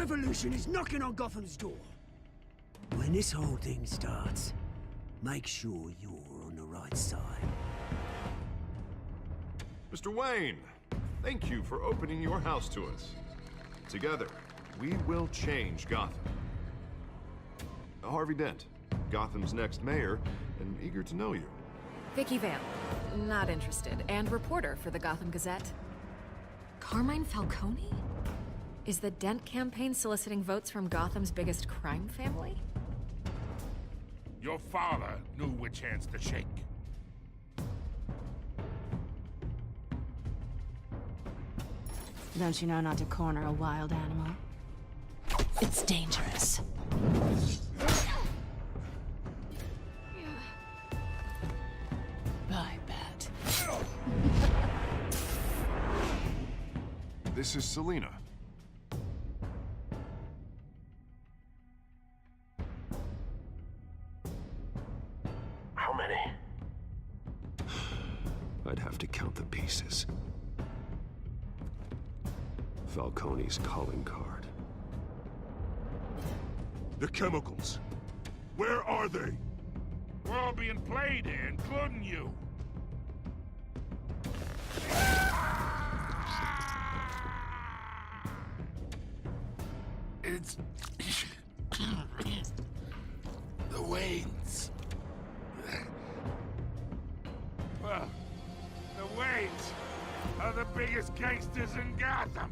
revolution is knocking on Gotham's door. When this whole thing starts, make sure you're on the right side. Mr. Wayne, thank you for opening your house to us. Together, we will change Gotham. Harvey Dent, Gotham's next mayor, and eager to know you. Vicky Vale, not interested, and reporter for the Gotham Gazette. Carmine Falcone? Is the Dent campaign soliciting votes from Gotham's biggest crime family? Your father knew which hands to shake. Don't you know not to corner a wild animal? It's dangerous. I bet. This is Selina. How many? I'd have to count the pieces. Falcone's calling card. The chemicals. Where are they? We're all being played here, including you. It's... the Waynes. Well, the Waynes are the biggest gangsters in Gotham.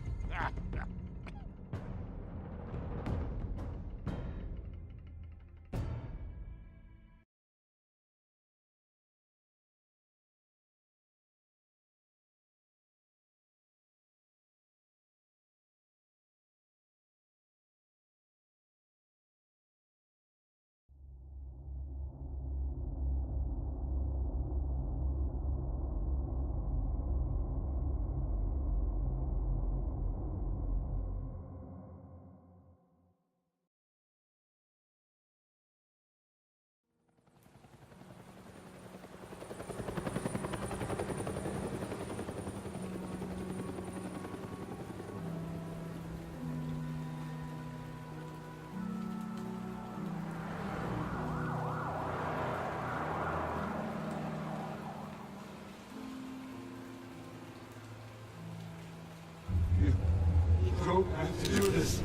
Don't have to do this.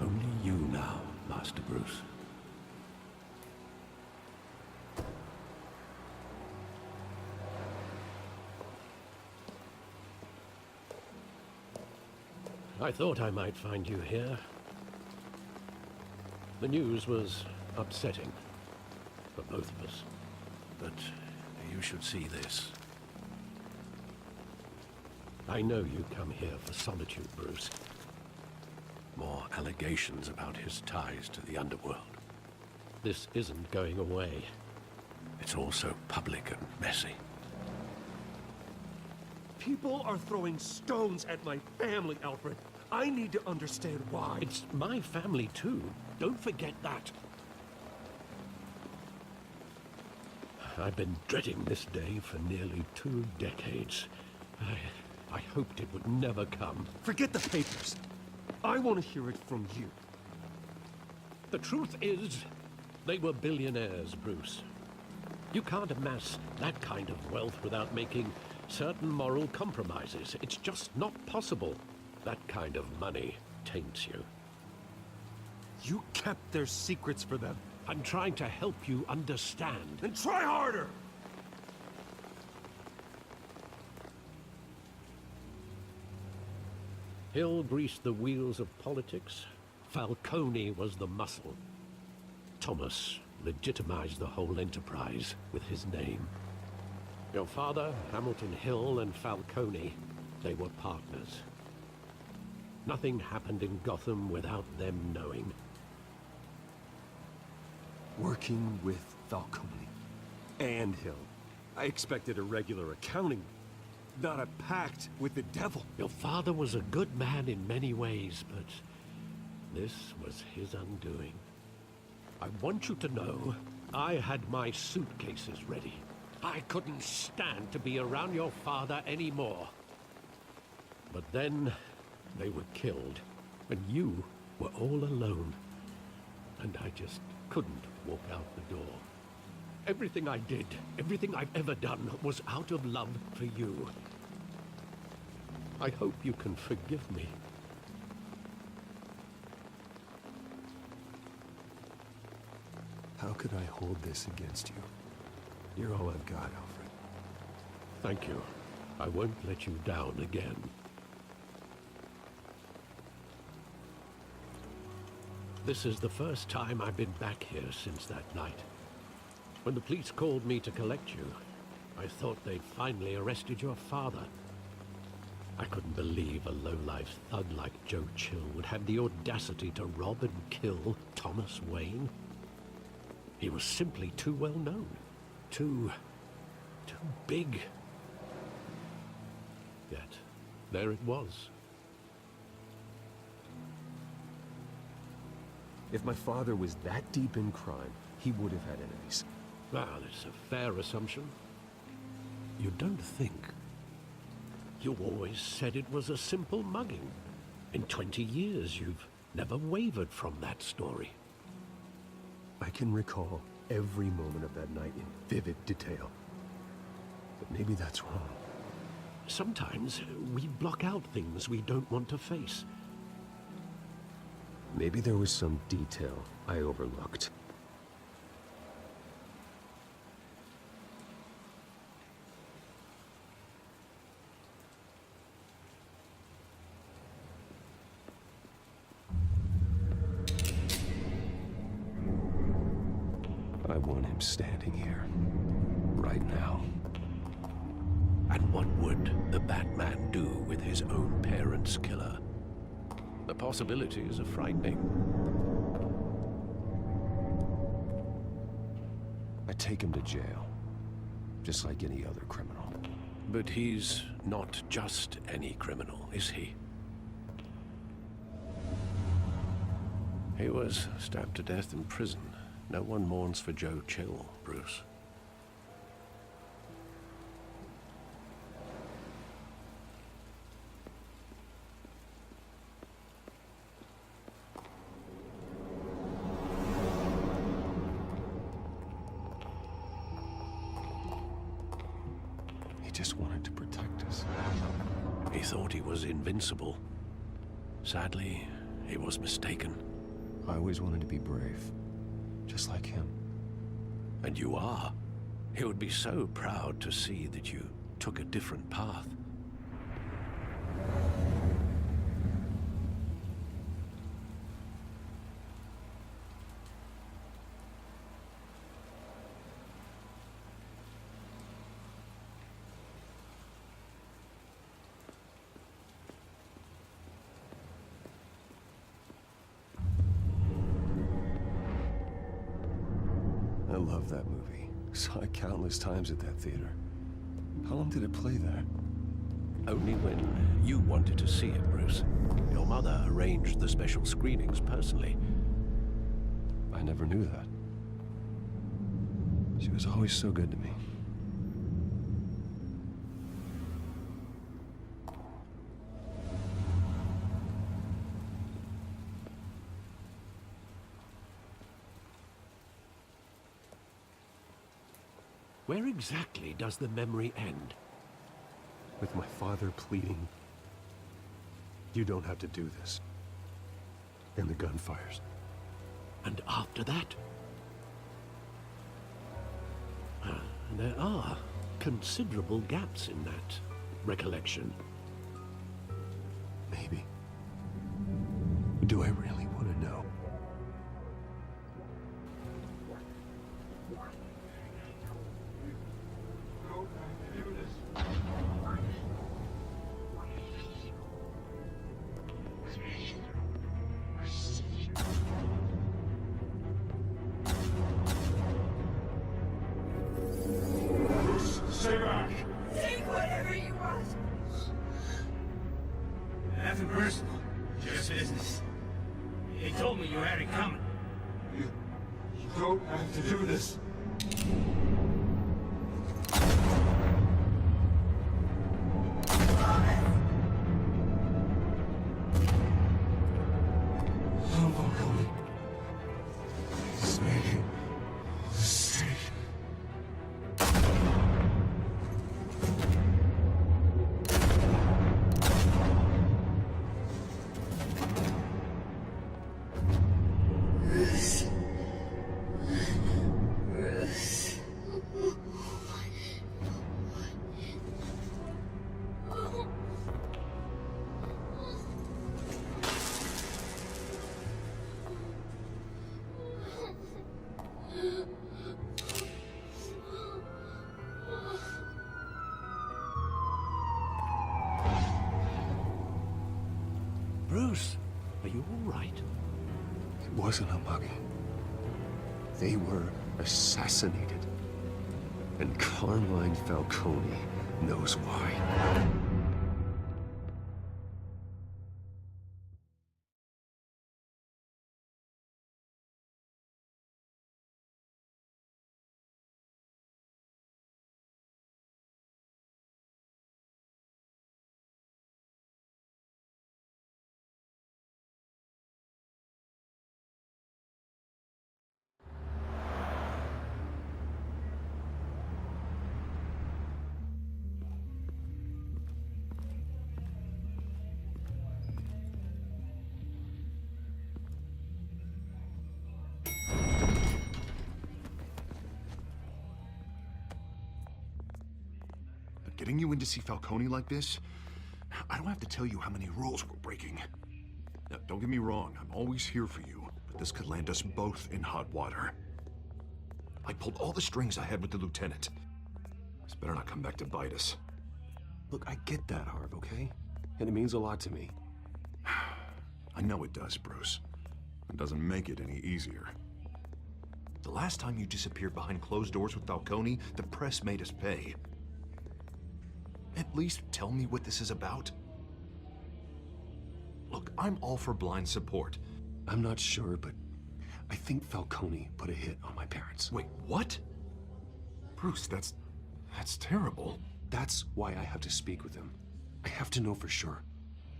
Only you now, Master Bruce. I thought I might find you here. The news was upsetting for both of us. But you should see this. I know you come here for solitude, Bruce. More allegations about his ties to the underworld. This isn't going away. It's also public and messy. People are throwing stones at my family, Alfred. I need to understand why. It's my family, too. Don't forget that. I've been dreading this day for nearly 2 decades. I hoped it would never come. Forget the papers. I want to hear it from you. The truth is, they were billionaires, Bruce. You can't amass that kind of wealth without making certain moral compromises. It's just not possible. That kind of money taints you. You kept their secrets for them. I'm trying to help you understand. Then try harder! Hill greased the wheels of politics. Falcone was the muscle. Thomas legitimized the whole enterprise with his name. Your father, Hamilton Hill, and Falcone, they were partners. Nothing happened in Gotham without them knowing. Working with Falcone and Hill. I expected a regular accounting, not a pact with the devil. Your father was a good man in many ways, but this was his undoing. I want you to know, I had my suitcases ready. I couldn't stand to be around your father anymore. But then, they were killed. And you were all alone. And I just couldn't walk out the door. Everything I did, everything I've ever done, was out of love for you. I hope you can forgive me. How could I hold this against you? You're all I've got, Alfred. Thank you. I won't let you down again. This is the first time I've been back here since that night. When the police called me to collect you, I thought they'd finally arrested your father. I couldn't believe a low-life thug like Joe Chill would have the audacity to rob and kill Thomas Wayne. He was simply too well known. Too big. Yet, there it was. If my father was that deep in crime, he would have had enemies. Well, it's a fair assumption. You don't think. You always said it was a simple mugging. In 20 years, you've never wavered from that story. I can recall every moment of that night in vivid detail. But maybe that's wrong. Sometimes we block out things we don't want to face. Maybe there was some detail I overlooked. I want him standing here, right now. And what would the Batman do with his own parents' killer? The possibilities are frightening. I take him to jail, just like any other criminal. But he's not just any criminal, is he? He was stabbed to death in prison. No one mourns for Joe Chill, Bruce. He just wanted to protect us. He thought he was invincible. Sadly, he was mistaken. I always wanted to be brave. Just like him. And you are. He would be so proud to see that you took a different path. I love that movie. Saw it countless times at that theater. How long did it play there? Only when you wanted to see it, Bruce. Your mother arranged the special screenings personally. I never knew that. She was always so good to me. Where exactly does the memory end? With my father pleading, "You don't have to do this." And the gun fires. And after that? There are considerable gaps in that recollection. Maybe. Do I really want to know? Stay back! Take whatever you want. Nothing personal, just business. He told me you had it coming. You don't have to do this. Bruce, are you all right? It wasn't a mugging. They were assassinated. And Carmine Falcone knows why. Getting you in to see Falcone like this? I don't have to tell you how many rules we're breaking. Now, don't get me wrong, I'm always here for you, but this could land us both in hot water. I pulled all the strings I had with the lieutenant. This better not come back to bite us. Look, I get that, Harv, okay? And it means a lot to me. I know it does, Bruce. It doesn't make it any easier. The last time you disappeared behind closed doors with Falcone, the press made us pay. At least tell me what this is about. Look, I'm all for blind support. I'm not sure, but I think Falcone put a hit on my parents. Wait, what? Bruce, that's terrible. That's why I have to speak with him. I have to know for sure.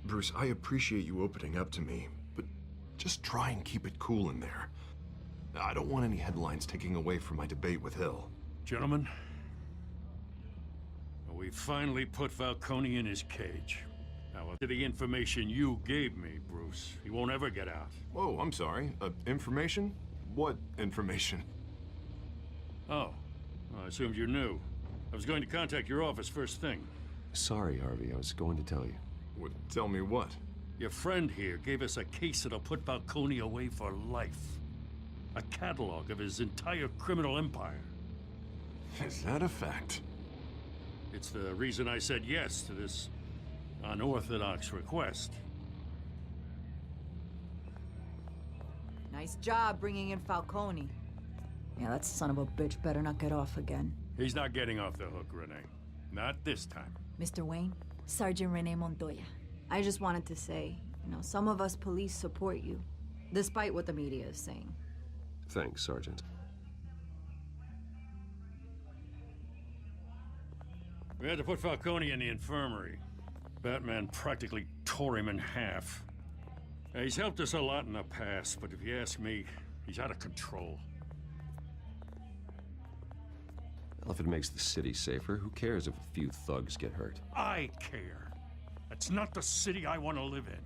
Bruce, I appreciate you opening up to me, but just try and keep it cool in there. I don't want any headlines taking away from my debate with Hill. Gentlemen, we finally put Falcone in his cage. Now, to the information you gave me, Bruce, he won't ever get out. Whoa, I'm sorry. Information? What information? Oh, I assumed you knew. I was going to contact your office first thing. Sorry, Harvey, I was going to tell you. Tell me what? Your friend here gave us a case that'll put Falcone away for life. A catalog of his entire criminal empire. Is that a fact? It's the reason I said yes to this unorthodox request. Nice job bringing in Falcone. Yeah, that son of a bitch better not get off again. He's not getting off the hook, Renee. Not this time. Mr. Wayne, Sergeant Renee Montoya. I just wanted to say, some of us police support you, despite what the media is saying. Thanks, Sergeant. We had to put Falcone in the infirmary. Batman practically tore him in half. He's helped us a lot in the past, but if you ask me, he's out of control. Well, if it makes the city safer, who cares if a few thugs get hurt? I care. That's not the city I want to live in.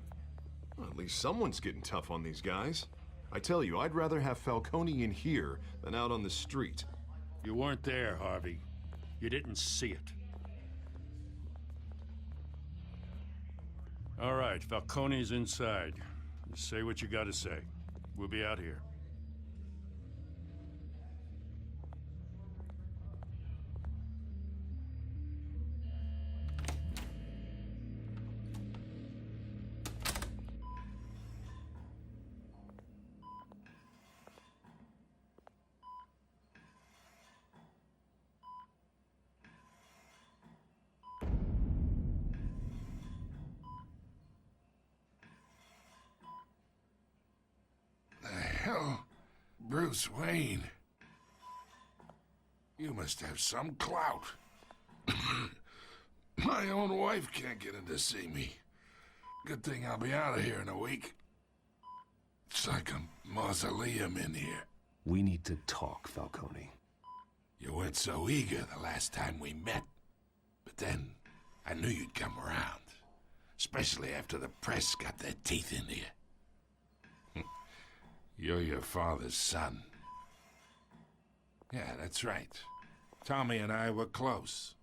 Well, at least someone's getting tough on these guys. I tell you, I'd rather have Falcone in here than out on the street. You weren't there, Harvey. You didn't see it. All right, Falcone's inside. Just say what you gotta say. We'll be out here. Hell, Bruce Wayne. You must have some clout. My own wife can't get in to see me. Good thing I'll be out of here in a week. It's like a mausoleum in here. We need to talk, Falcone. You weren't so eager the last time we met. But then, I knew you'd come around. Especially after the press got their teeth into you. You're your father's son. Yeah, that's right. Tommy and I were close.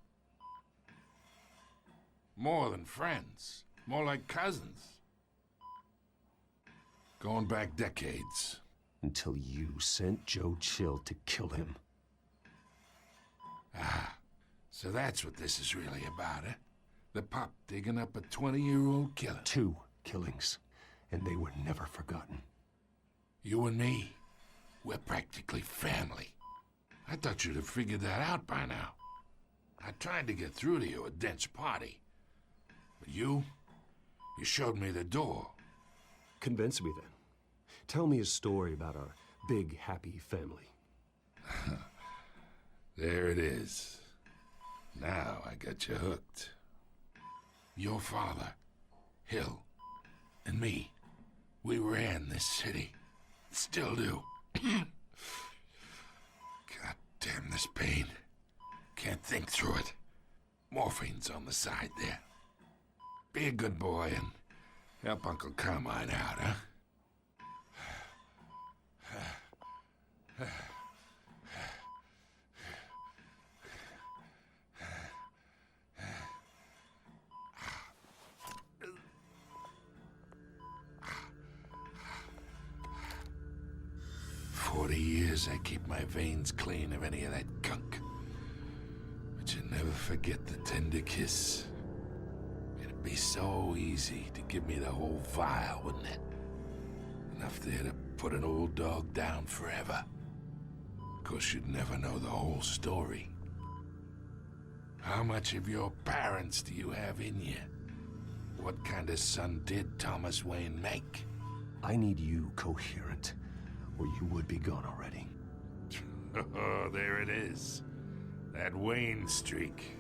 More than friends. More like cousins. Going back decades. Until you sent Joe Chill to kill him. Ah, so that's what this is really about, eh? The pup digging up a 20-year-old killer. 2 killings. and they were never forgotten. You and me, we're practically family. I thought you'd have figured that out by now. I tried to get through to you at Dent's party. But you showed me the door. Convince me then. Tell me a story about our big, happy family. There it is. Now I got you hooked. Your father, Hill, and me, we ran this city. Still do. God damn this pain. Can't think through it. Morphine's on the side there. Be a good boy and help Uncle Carmine out, huh? 40 years I keep my veins clean of any of that gunk. But you never forget the tender kiss. It'd be so easy to give me the whole vial, wouldn't it? Enough there to put an old dog down forever. Of course, you'd never know the whole story. How much of your parents do you have in you? What kind of son did Thomas Wayne make? I need you coherent, or you would be gone already. Oh, there it is. That Wayne streak.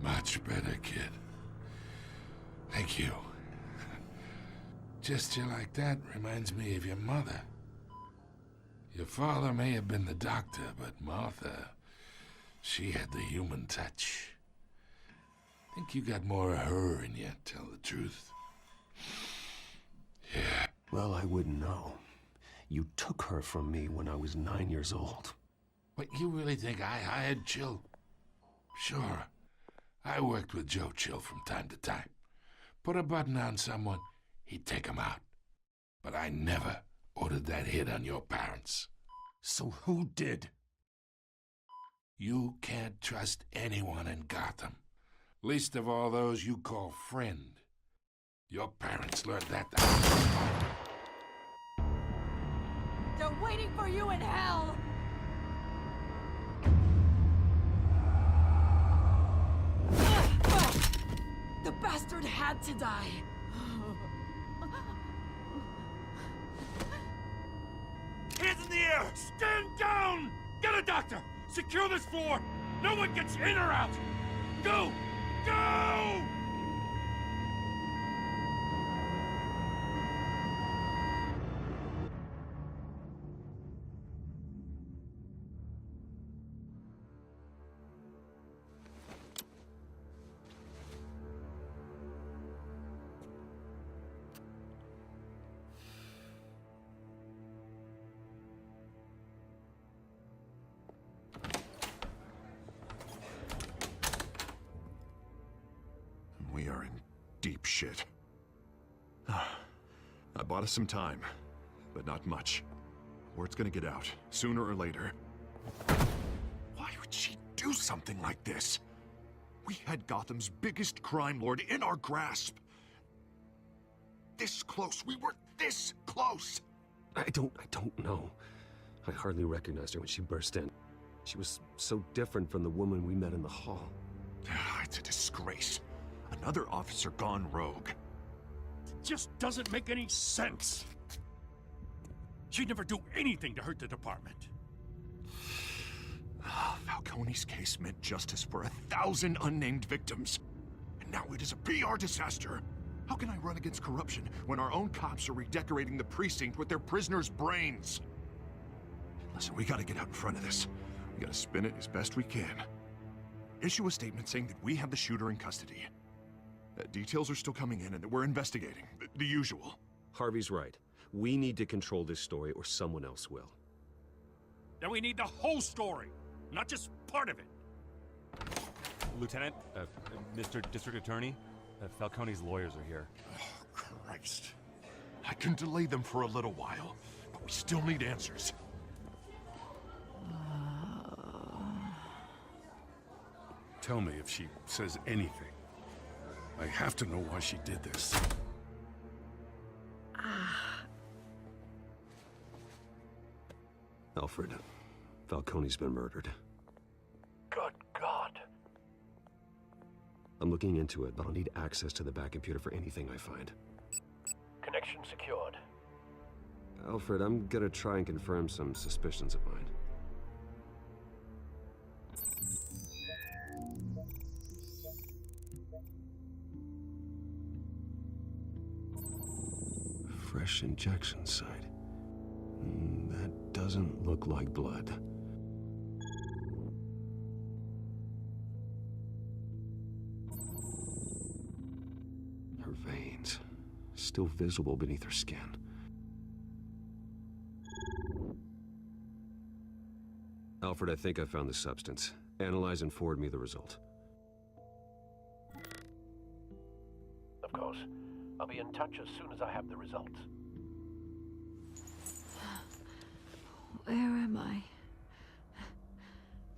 Much better, kid. Thank you. Gesture like that reminds me of your mother. Your father may have been the doctor, but Martha, she had the human touch. I think you got more of her in you, tell the truth. Yeah. Well, I wouldn't know. You took her from me when I was 9 years old. But you really think I hired Chill? Sure. I worked with Joe Chill from time to time. Put a button on someone, he'd take him out. But I never ordered that hit on your parents. So who did? You can't trust anyone in Gotham. Least of all those you call friend. Your parents learned that the hard way. They're waiting for you in hell! The bastard had to die. Hands in the air! Stand down! Get a doctor! Secure this floor! No one gets in or out! Go! Go! We are in deep shit. I bought us some time, but not much. Word's gonna get out, sooner or later. Why would she do something like this? We had Gotham's biggest crime lord in our grasp. This close, we were this close! I don't know. I hardly recognized her when she burst in. She was so different from the woman we met in the hall. It's a disgrace. Another officer gone rogue. It just doesn't make any sense. She'd never do anything to hurt the department. Falcone's case meant justice for 1,000 unnamed victims. And now it is a PR disaster. How can I run against corruption when our own cops are redecorating the precinct with their prisoners' brains? Listen, we gotta get out in front of this. We gotta spin it as best we can. Issue a statement saying that we have the shooter in custody. Details are still coming in and that we're investigating. The usual. Harvey's right. We need to control this story or someone else will. Then we need the whole story, not just part of it. Lieutenant, Mr. District Attorney, Falcone's lawyers are here. Oh, Christ. I can delay them for a little while, but we still need answers. Tell me if she says anything. I have to know why she did this. Alfred, Falcone's been murdered. Good God. I'm looking into it, but I'll need access to the back computer for anything I find. Connection secured. Alfred, I'm gonna try and confirm some suspicions of mine. Fresh injection site. That doesn't look like blood. Her veins, still visible beneath her skin. Alfred, I think I found the substance. Analyze and forward me the result. Of course. I'll be in touch as soon as I have the results. Where am I?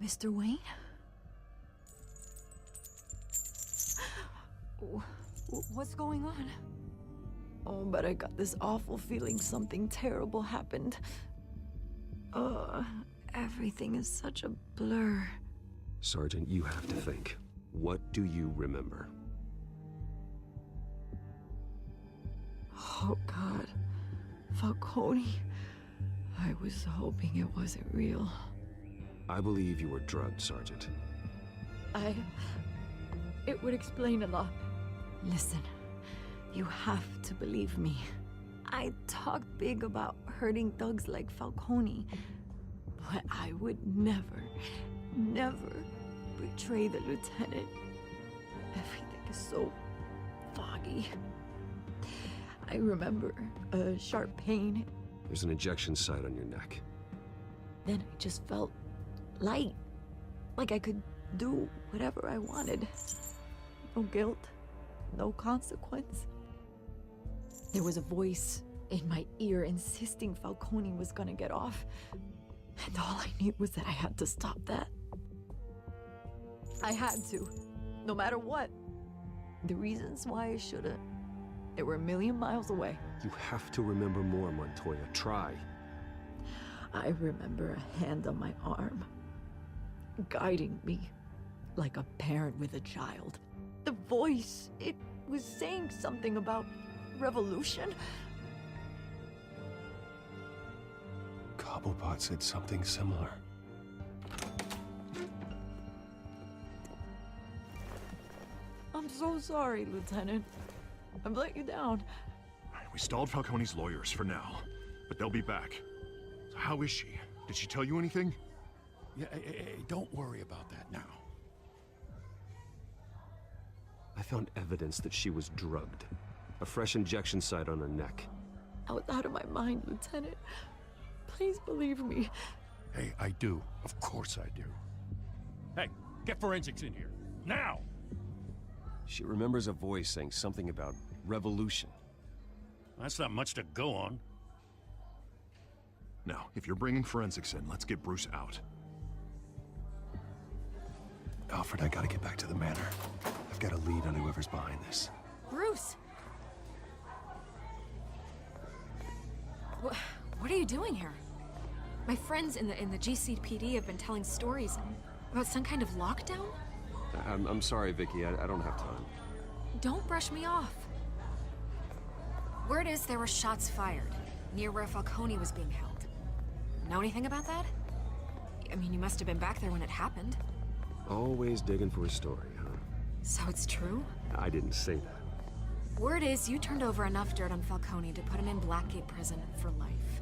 Mr. Wayne? What's going on? Oh, but I got this awful feeling something terrible happened. Everything is such a blur. Sergeant, you have to think. What do you remember? Oh, God. Falcone. I was hoping it wasn't real. I believe you were drugged, Sergeant. It would explain a lot. Listen, you have to believe me. I talked big about hurting thugs like Falcone, but I would never betray the lieutenant. Everything is so foggy. I remember a sharp pain. There's an injection site on your neck. Then I just felt light. Like I could do whatever I wanted. No guilt, no consequence. There was a voice in my ear insisting Falcone was gonna get off. And all I knew was that I had to stop that. I had to, no matter what. The reasons why I shouldn't, they were a million miles away. You have to remember more, Montoya. Try. I remember a hand on my arm, guiding me like a parent with a child. The voice, it was saying something about revolution. Cobblepot said something similar. I'm so sorry, Lieutenant. I've let you down. We stalled Falcone's lawyers for now, but they'll be back. So how is she? Did she tell you anything? Yeah, hey, don't worry about that now. I found evidence that she was drugged. A fresh injection site on her neck. I was out of my mind, Lieutenant. Please believe me. Hey, I do. Of course I do. Hey, get forensics in here. Now! She remembers a voice saying something about revolution. That's not much to go on. Now, if you're bringing forensics in, let's get Bruce out. Alfred, I gotta get back to the manor. I've got a lead on whoever's behind this. Bruce! What are you doing here? My friends in the GCPD have been telling stories about some kind of lockdown? I'm sorry, Vicky. I don't have time. Don't brush me off. Word is there were shots fired near where Falcone was being held. Know anything about that? I mean, you must have been back there when it happened. Always digging for a story, huh? So it's true? I didn't say that. Word is you turned over enough dirt on Falcone to put him in Blackgate Prison for life.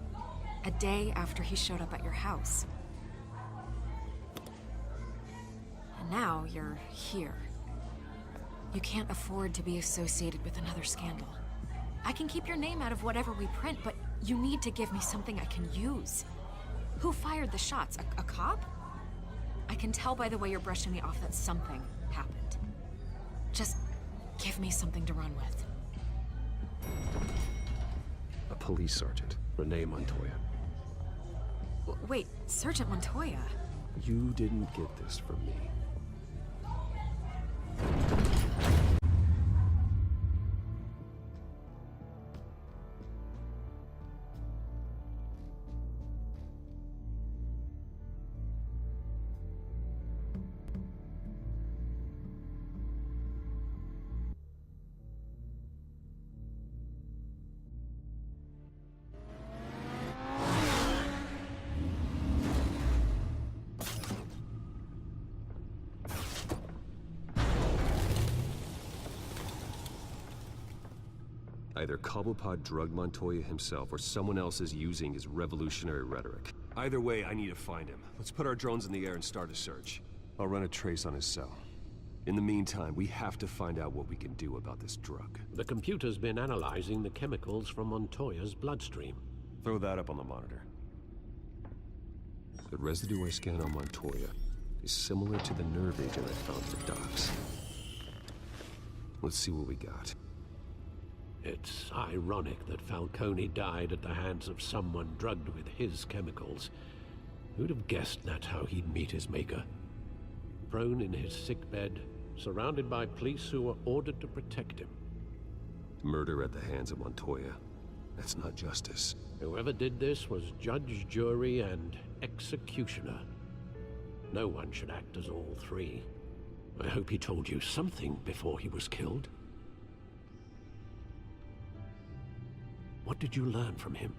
A day after he showed up at your house. And now you're here. You can't afford to be associated with another scandal. I can keep your name out of whatever we print, but you need to give me something I can use. Who fired the shots? A cop? I can tell by the way you're brushing me off that something happened. Just give me something to run with. A police sergeant, Renee Montoya. Wait, Sergeant Montoya? You didn't get this from me. Either Cobblepot drugged Montoya himself, or someone else is using his revolutionary rhetoric. Either way, I need to find him. Let's put our drones in the air and start a search. I'll run a trace on his cell. In the meantime, we have to find out what we can do about this drug. The computer's been analyzing the chemicals from Montoya's bloodstream. Throw that up on the monitor. The residue I scanned on Montoya is similar to the nerve agent I found at the docks. Let's see what we got. It's ironic that Falcone died at the hands of someone drugged with his chemicals. Who'd have guessed that's how he'd meet his maker? Prone in his sickbed, surrounded by police who were ordered to protect him. Murder at the hands of Montoya. That's not justice. Whoever did this was judge, jury, and executioner. No one should act as all three. I hope he told you something before he was killed. What did you learn from him?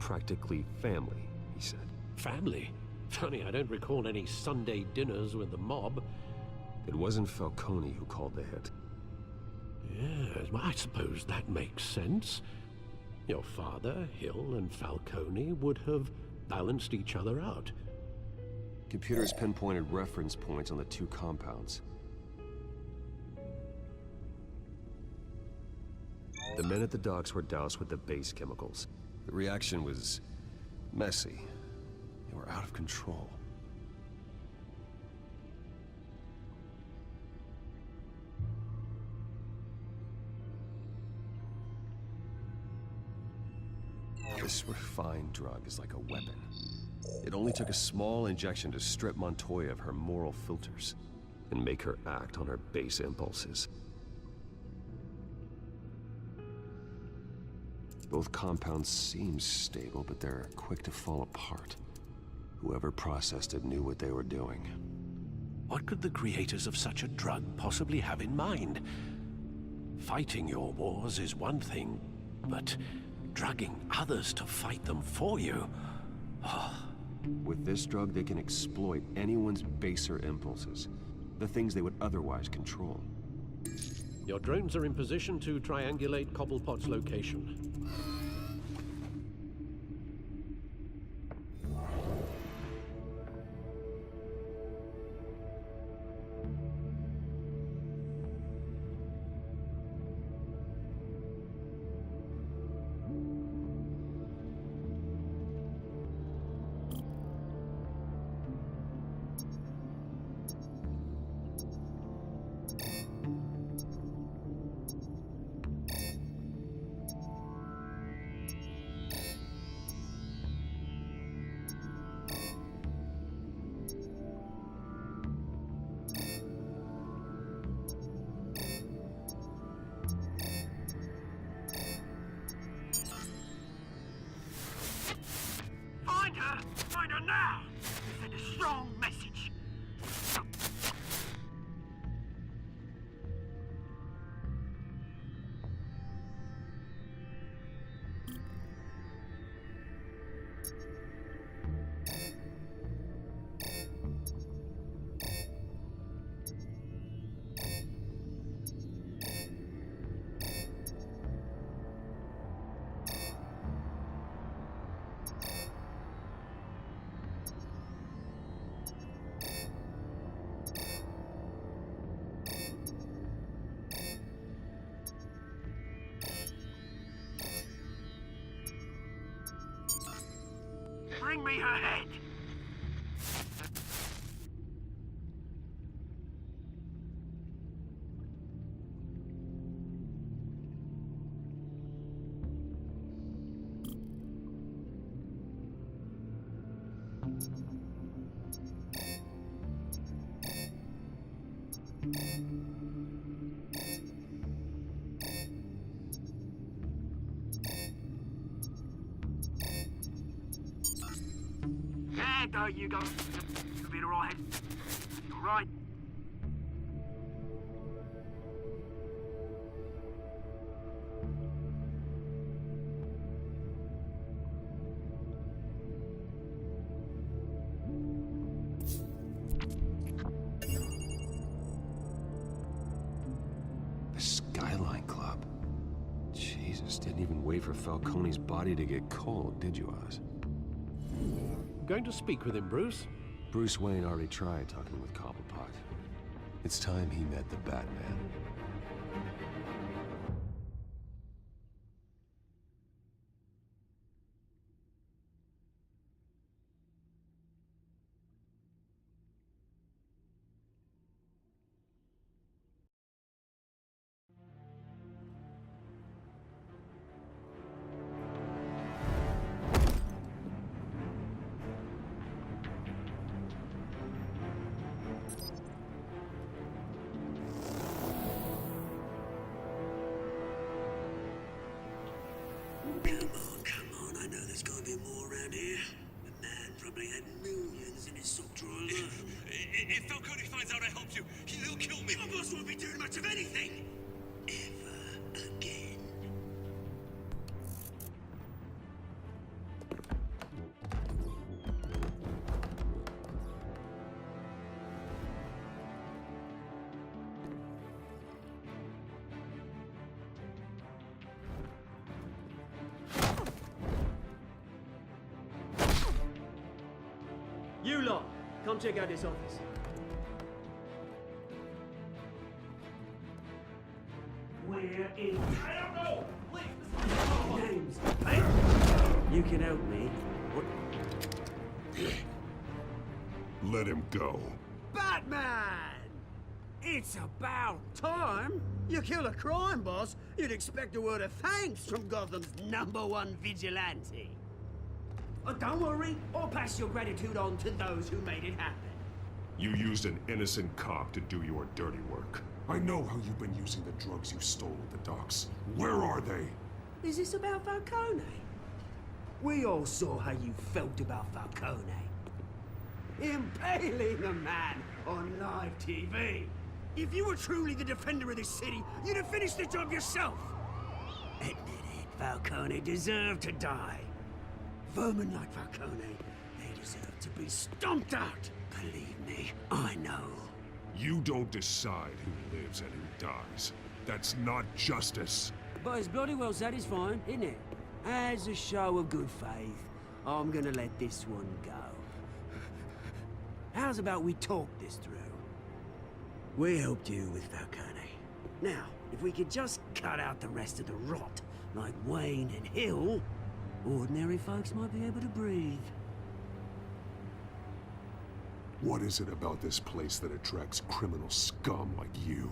Practically family, he said. Family? Funny, I don't recall any Sunday dinners with the mob. It wasn't Falcone who called the hit. Yes, well, I suppose that makes sense. Your father, Hill, and Falcone would have balanced each other out. Computers pinpointed reference points on the two compounds. The men at the docks were doused with the base chemicals. The reaction was messy. They were out of control. This refined drug is like a weapon. It only took a small injection to strip Montoya of her moral filters and make her act on her base impulses. Both compounds seem stable, but they're quick to fall apart. Whoever processed it knew what they were doing. What could the creators of such a drug possibly have in mind? Fighting your wars is one thing, but drugging others to fight them for you? With this drug, they can exploit anyone's baser impulses, the things they would otherwise control. Your drones are in position to triangulate Cobblepot's location. Find her now! Send a strong message. Bring me her head! There you go. You'll be alright. Alright. The Skyline Club. wait for Falcone's body to get cold, did you, Oz? Going to speak with him, Bruce? Bruce Wayne already tried talking with Cobblepot. It's time he met the Batman. Come on, I know there's gotta be more around here. The man probably had millions in his sock drawer. If Falcone finds out I helped you, he'll kill me. My boss won't be doing much of anything. Ever again. You lot, come check out this office. We're in. I don't know. Names. Hey? You can help me. What? Let him go. Batman! It's about time. You kill a crime boss, you'd expect a word of thanks from Gotham's #1 vigilante. Oh, don't worry, I'll pass your gratitude on to those who made it happen. You used an innocent cop to do your dirty work. I know how you've been using the drugs you stole at the docks. Where are they? Is this about Falcone? We all saw how you felt about Falcone. Impaling a man on live TV. If you were truly the defender of this city, you'd have finished the job yourself. Admit it, Falcone deserved to die. Vermin like Falcone, they deserve to be stomped out. Believe me, I know. You don't decide who lives and who dies. That's not justice. But it's bloody well satisfying, isn't it? As a show of good faith, I'm gonna let this one go. How's about we talk this through? We helped you with Falcone. Now, if we could just cut out the rest of the rot, like Wayne and Hill, ordinary folks might be able to breathe. What is it about this place that attracts criminal scum like you?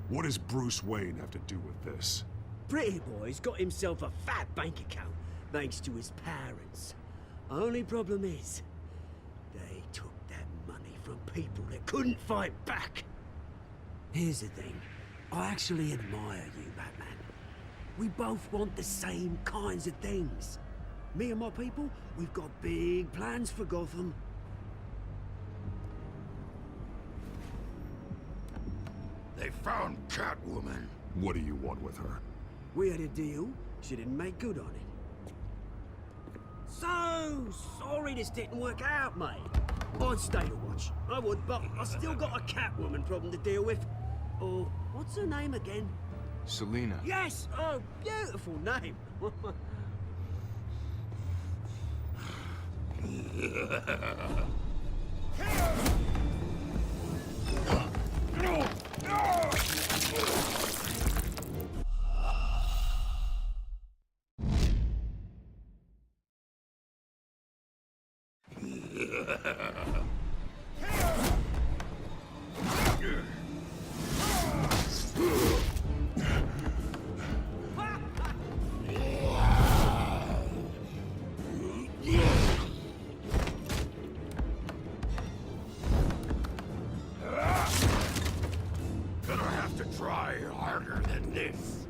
What does Bruce Wayne have to do with this? Pretty Boy's got himself a fat bank account, thanks to his parents. Only problem is, they took that money from people that couldn't fight back. Here's the thing, I actually admire you, Batman. We both want the same kinds of things. Me and my people, we've got big plans for Gotham. They found Catwoman. What do you want with her? We had a deal. She didn't make good on it. So sorry this didn't work out, mate. I'd stay to watch. I would, but I still got a Catwoman problem to deal with. Oh, what's her name again? Selina. Yes! Oh, beautiful name. Gonna have to try harder than this.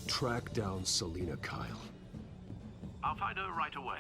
Track down Selina Kyle. I'll find her right away.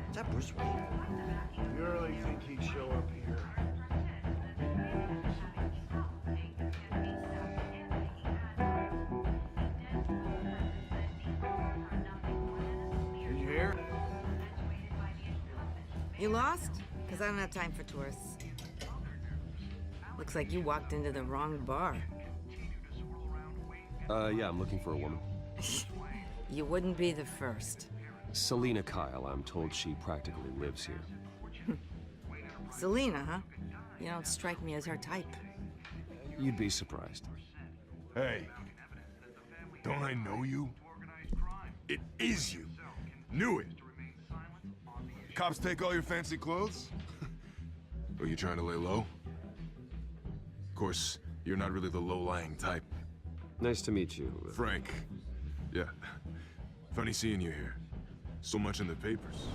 Is that Bruce Wayne? You really think he'd show up here? Did you hear? You lost? Because I don't have time for tourists. Looks like you walked into the wrong bar. Yeah, I'm looking for a woman. You wouldn't be the first. Selina Kyle, I'm told she practically lives here. Selina, huh? You don't strike me as her type. You'd be surprised. Hey, don't I know you? It is you. Knew it. Cops take all your fancy clothes? Are you trying to lay low? Of course, you're not really the low-lying type. Nice to meet you. Frank. Yeah. Funny seeing you here. So much in the papers.